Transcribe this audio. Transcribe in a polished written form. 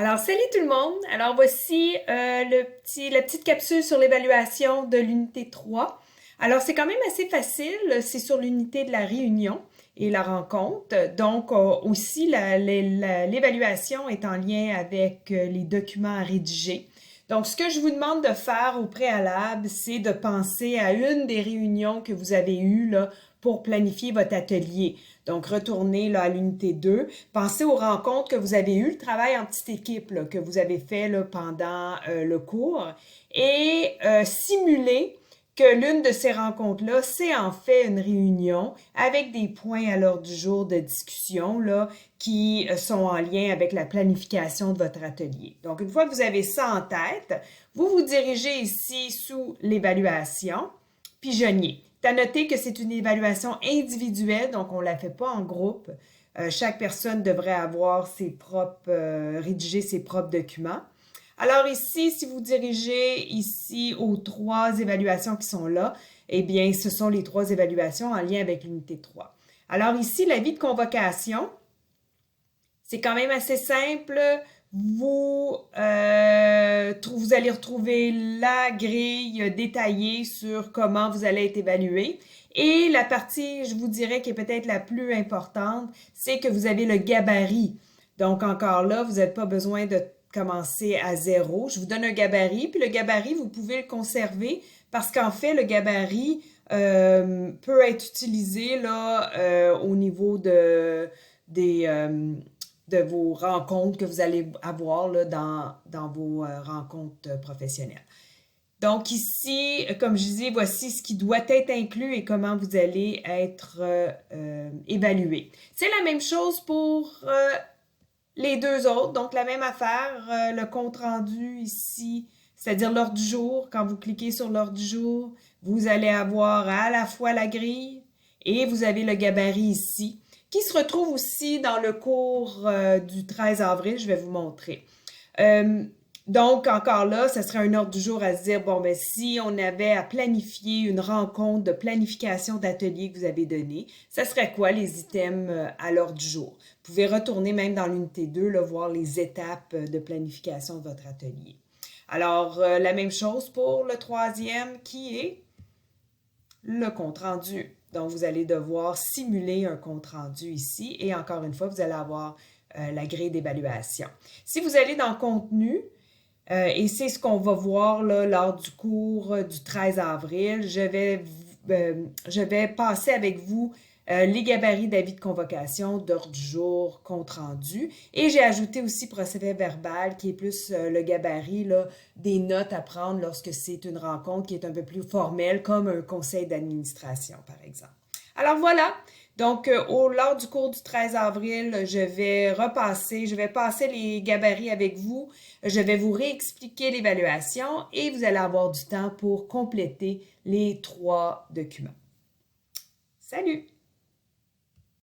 Alors, salut tout le monde! Alors, voici la petite capsule sur l'évaluation de l'unité 3. Alors, c'est quand même assez facile. C'est sur l'unité de la réunion et la rencontre. Donc, aussi, l'évaluation est en lien avec les documents à rédiger. Donc, ce que je vous demande de faire au préalable, c'est de penser à une des réunions que vous avez eues là, pour planifier votre atelier. Donc, retournez là, à l'unité 2. Pensez aux rencontres que vous avez eues, le travail en petite équipe là, que vous avez fait là, pendant le cours et simulez que l'une de ces rencontres-là, c'est en fait une réunion avec des points à l'ordre du jour de discussion là, qui sont en lien avec la planification de votre atelier. Donc, une fois que vous avez ça en tête, vous vous dirigez ici sous l'évaluation, pigeonnier. Tu as noté que c'est une évaluation individuelle, donc on ne la fait pas en groupe. Chaque personne devrait avoir rédiger ses propres documents. Alors ici, si vous dirigez ici aux trois évaluations qui sont là, eh bien, ce sont les trois évaluations en lien avec l'unité 3. Alors ici, l'avis de convocation, c'est quand même assez simple. Vous allez retrouver la grille détaillée sur comment vous allez être évalué. Et la partie, je vous dirais, qui est peut-être la plus importante, c'est que vous avez le gabarit. Donc, encore là, vous n'avez pas besoin de commencer à zéro. Je vous donne un gabarit, puis le gabarit, vous pouvez le conserver parce qu'en fait, le gabarit peut être utilisé là, au niveau de vos rencontres que vous allez avoir là, dans vos rencontres professionnelles. Donc ici, comme je disais, voici ce qui doit être inclus et comment vous allez être évalué. C'est la même chose pour les deux autres, donc la même affaire, le compte rendu ici, c'est-à-dire l'ordre du jour. Quand vous cliquez sur l'ordre du jour, vous allez avoir à la fois la grille et vous avez le gabarit ici, qui se retrouve aussi dans le cours du 13 avril, je vais vous montrer. Donc, encore là, ce serait un ordre du jour à se dire, bon, ben si on avait à planifier une rencontre de planification d'atelier que vous avez donné, ça serait quoi les items à l'ordre du jour? Vous pouvez retourner même dans l'unité 2, là, voir les étapes de planification de votre atelier. Alors, la même chose pour le troisième qui est le compte-rendu. Donc, vous allez devoir simuler un compte-rendu ici et encore une fois, vous allez avoir la grille d'évaluation. Si vous allez dans Contenu, et c'est ce qu'on va voir là, lors du cours du 13 avril. Je vais passer avec vous les gabarits d'avis de convocation, d'ordre du jour, compte rendu. Et j'ai ajouté aussi procédé verbal qui est plus le gabarit là, des notes à prendre lorsque c'est une rencontre qui est un peu plus formelle, comme un conseil d'administration, par exemple. Alors voilà, donc lors du cours du 13 avril, je vais passer les gabarits avec vous, je vais vous réexpliquer l'évaluation et vous allez avoir du temps pour compléter les trois documents. Salut!